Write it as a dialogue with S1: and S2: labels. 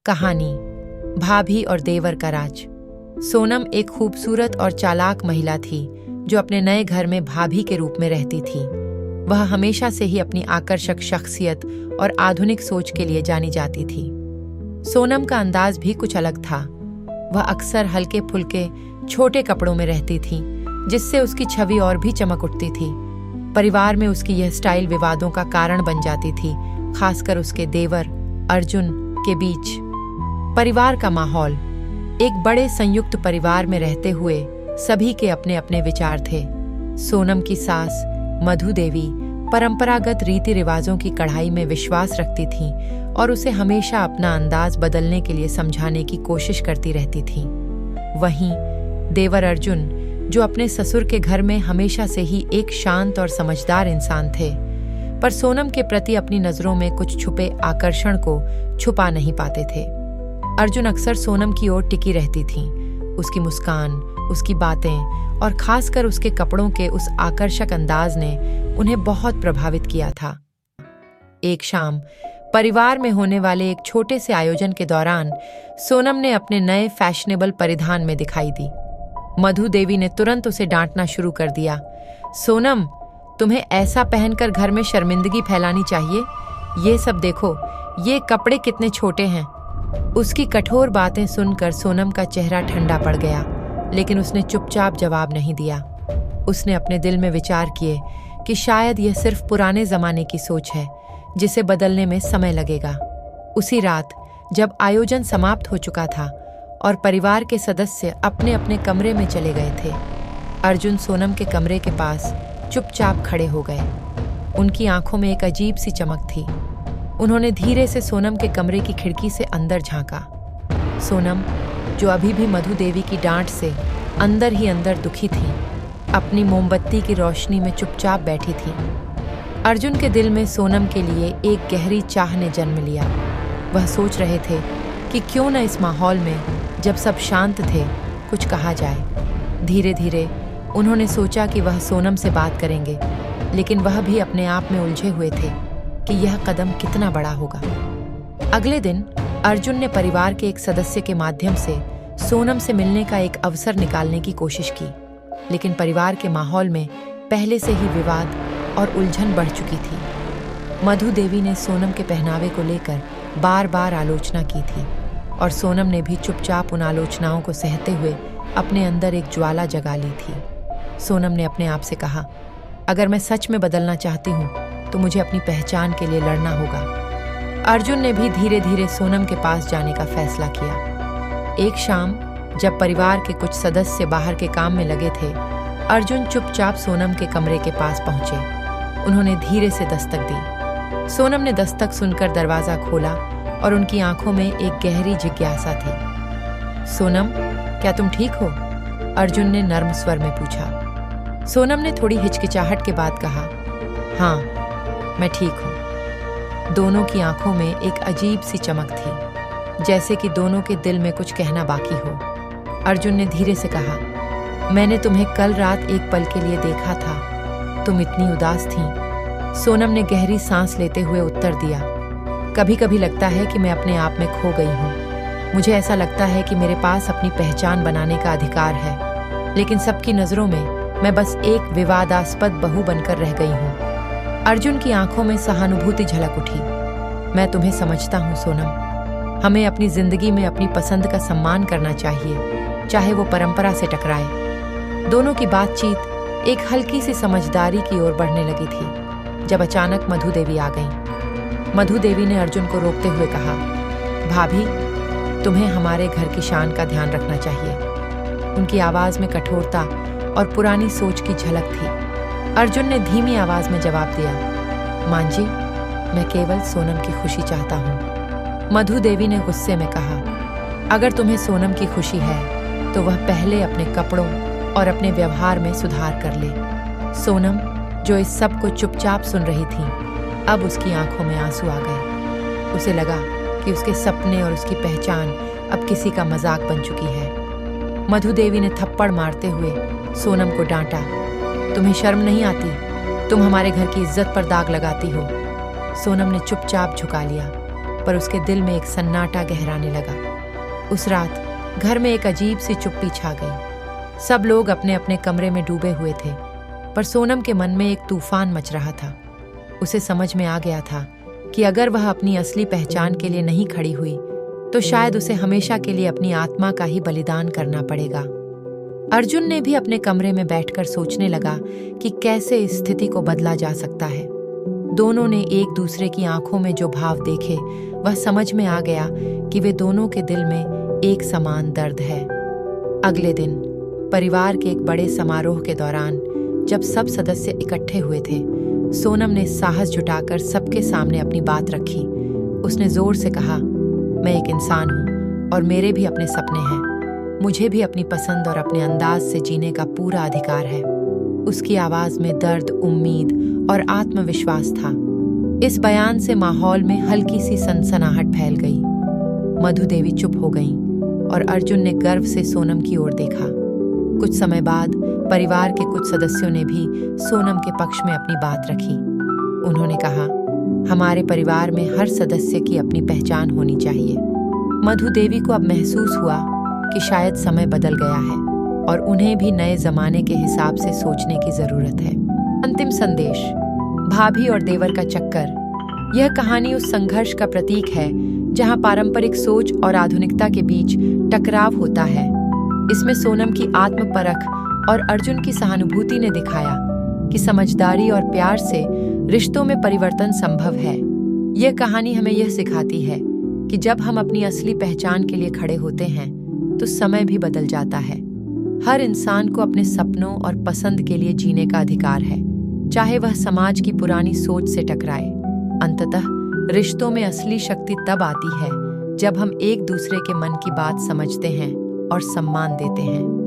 S1: कहानी भाभी और देवर का राज। सोनम एक खूबसूरत और चालाक महिला थी जो अपने नए घर में भाभी के रूप में रहती थी। वह हमेशा से ही अपनी आकर्षक शख्सियत और आधुनिक सोच के लिए जानी जाती थी। सोनम का अंदाज भी कुछ अलग था। वह अक्सर हल्के फुल्के छोटे कपड़ों में रहती थी, जिससे उसकी छवि और भी चमक उठती थी। परिवार में उसकी यह स्टाइल विवादों का कारण बन जाती थी, खासकर उसके देवर अर्जुन के बीच। परिवार का माहौल। एक बड़े संयुक्त परिवार में रहते हुए सभी के अपने अपने विचार थे। सोनम की सास मधु देवी परंपरागत रीति रिवाजों की कढ़ाई में विश्वास रखती थीं और उसे हमेशा अपना अंदाज बदलने के लिए समझाने की कोशिश करती रहती थीं। वहीं देवर अर्जुन, जो अपने ससुर के घर में हमेशा से ही एक शांत और समझदार इंसान थे, पर सोनम के प्रति अपनी नजरों में कुछ छुपे आकर्षण को छुपा नहीं पाते थे। अर्जुन अक्सर सोनम की ओर टिकी रहती थीं। उसकी मुस्कान, उसकी बातें और खासकर उसके कपड़ों के उस आकर्षक अंदाज ने उन्हें बहुत प्रभावित किया था। एक शाम परिवार में होने वाले एक छोटे से आयोजन के दौरान सोनम ने अपने नए फैशनेबल परिधान में दिखाई दी। मधु देवी ने तुरंत उसे डांटना शुरू कर दिया। सोनम, तुम्हें ऐसा पहनकर घर में शर्मिंदगी फैलानी चाहिए। ये सब देखो, ये कपड़े कितने छोटे हैं। उसकी कठोर बातें सुनकर सोनम का चेहरा ठंडा पड़ गया, लेकिन उसने चुपचाप जवाब नहीं दिया। उसने अपने दिल में विचार किए कि शायद यह सिर्फ पुराने जमाने की सोच है, जिसे बदलने में समय लगेगा। उसी रात जब आयोजन समाप्त हो चुका था और परिवार के सदस्य अपने अपने कमरे में चले गए थे, अर्जुन सोनम के कमरे के पास चुपचाप खड़े हो गए। उनकी आंखों में एक अजीब सी चमक थी। उन्होंने धीरे से सोनम के कमरे की खिड़की से अंदर झांका। सोनम, जो अभी भी मधु देवी की डांट से अंदर ही अंदर दुखी थी, अपनी मोमबत्ती की रोशनी में चुपचाप बैठी थी। अर्जुन के दिल में सोनम के लिए एक गहरी चाह ने जन्म लिया। वह सोच रहे थे कि क्यों न इस माहौल में, जब सब शांत थे, कुछ कहा जाए। धीरे धीरे उन्होंने सोचा कि वह सोनम से बात करेंगे, लेकिन वह भी अपने आप में उलझे हुए थे कि यह कदम कितना बड़ा होगा। अगले दिन अर्जुन ने परिवार के एक सदस्य के माध्यम से सोनम से मिलने का एक अवसर निकालने की कोशिश की, लेकिन परिवार के माहौल में पहले से ही विवाद और उलझन बढ़ चुकी थी। मधु देवी ने सोनम के पहनावे को लेकर बार बार आलोचना की थी और सोनम ने भी चुपचाप उन आलोचनाओं को सहते हुए अपने अंदर एक ज्वाला जगा ली थी। सोनम ने अपने आप से कहा, अगर मैं सच में बदलना चाहती हूँ तो मुझे अपनी पहचान के लिए लड़ना होगा। अर्जुन ने भी धीरे धीरे सोनम के पास जाने का फैसला किया। एक शाम जब परिवार के कुछ सदस्य बाहर के काम में लगे थे, अर्जुन चुपचाप सोनम के कमरे के पास पहुंचे। उन्होंने धीरे से दस्तक दी। सोनम ने दस्तक सुनकर दरवाजा खोला और उनकी आंखों में एक गहरी जिज्ञासा थी। सोनम, क्या तुम ठीक हो? अर्जुन ने नर्म स्वर में पूछा। सोनम ने थोड़ी हिचकिचाहट के बाद कहा, हाँ, मैं ठीक हूँ। दोनों की आंखों में एक अजीब सी चमक थी, जैसे कि दोनों के दिल में कुछ कहना बाकी हो। अर्जुन ने धीरे से कहा, मैंने तुम्हें कल रात एक पल के लिए देखा था, तुम इतनी उदास थीं। सोनम ने गहरी सांस लेते हुए उत्तर दिया, कभी कभी लगता है कि मैं अपने आप में खो गई हूँ। मुझे ऐसा लगता है कि मेरे पास अपनी पहचान बनाने का अधिकार है, लेकिन सबकी नजरों में मैं बस एक विवादास्पद बहू बनकर रह गई हूँ। अर्जुन की आंखों में सहानुभूति झलक उठी। मैं तुम्हें समझता हूँ सोनम। हमें अपनी जिंदगी में अपनी पसंद का सम्मान करना चाहिए, चाहे वो परंपरा से टकराए। दोनों की बातचीत एक हल्की सी समझदारी की ओर बढ़ने लगी थी जब अचानक मधु देवी आ गईं। मधु देवी ने अर्जुन को रोकते हुए कहा, भाभी, तुम्हें हमारे घर की शान का ध्यान रखना चाहिए। उनकी आवाज में कठोरता और पुरानी सोच की झलक थी। अर्जुन ने धीमी आवाज में जवाब दिया, मां जी, मैं केवल सोनम की खुशी चाहता हूँ। मधु देवी ने गुस्से में कहा, अगर तुम्हें सोनम की खुशी है तो वह पहले अपने कपड़ों और अपने व्यवहार में सुधार कर ले। सोनम, जो इस सब को चुपचाप सुन रही थी, अब उसकी आंखों में आंसू आ गए। उसे लगा कि उसके सपने और उसकी पहचान अब किसी का मजाक बन चुकी है। मधु देवी ने थप्पड़ मारते हुए सोनम को डांटा, तुम्हें शर्म नहीं आती? तुम हमारे घर की इज्जत पर दाग लगाती हो। सोनम ने चुपचाप झुका लिया। पर उसके दिल में एक सन्नाटा गहराने लगा। उस रात घर में एक अजीब सी चुप्पी छा गई। सब लोग अपने अपने कमरे में डूबे हुए थे, पर सोनम के मन में एक तूफान मच रहा था। उसे समझ में आ गया था कि अगर वह अपनी असली पहचान के लिए नहीं खड़ी हुई तो शायद उसे हमेशा के लिए अपनी आत्मा का ही बलिदान करना पड़ेगा। अर्जुन ने भी अपने कमरे में बैठकर सोचने लगा कि कैसे इस स्थिति को बदला जा सकता है। दोनों ने एक दूसरे की आंखों में जो भाव देखे, वह समझ में आ गया कि वे दोनों के दिल में एक समान दर्द है। अगले दिन परिवार के एक बड़े समारोह के दौरान जब सब सदस्य इकट्ठे हुए थे, सोनम ने साहस जुटाकर सबके सामने अपनी बात रखी। उसने जोर से कहा, मैं एक इंसान हूँ और मेरे भी अपने सपने हैं। मुझे भी अपनी पसंद और अपने अंदाज से जीने का पूरा अधिकार है। उसकी आवाज में दर्द, उम्मीद और आत्मविश्वास था। इस बयान से माहौल में हल्की सी सनसनाहट फैल गई। मधु देवी चुप हो गईं और अर्जुन ने गर्व से सोनम की ओर देखा। कुछ समय बाद परिवार के कुछ सदस्यों ने भी सोनम के पक्ष में अपनी बात रखी। उन्होंने कहा, हमारे परिवार में हर सदस्य की अपनी पहचान होनी चाहिए। मधु देवी को अब महसूस हुआ कि शायद समय बदल गया है और उन्हें भी नए जमाने के हिसाब से सोचने की जरूरत है। अंतिम संदेश, भाभी और देवर का चक्कर। यह कहानी उस संघर्ष का प्रतीक है जहां पारंपरिक सोच और आधुनिकता के बीच टकराव होता है। इसमें सोनम की आत्मपरख और अर्जुन की सहानुभूति ने दिखाया कि समझदारी और प्यार से रिश्तों में परिवर्तन संभव है। यह कहानी हमें यह सिखाती है कि जब हम अपनी असली पहचान के लिए खड़े होते हैं तो समय भी बदल जाता है। हर इंसान को अपने सपनों और पसंद के लिए जीने का अधिकार है, चाहे वह समाज की पुरानी सोच से टकराए। अंततः रिश्तों में असली शक्ति तब आती है जब हम एक दूसरे के मन की बात समझते हैं और सम्मान देते हैं।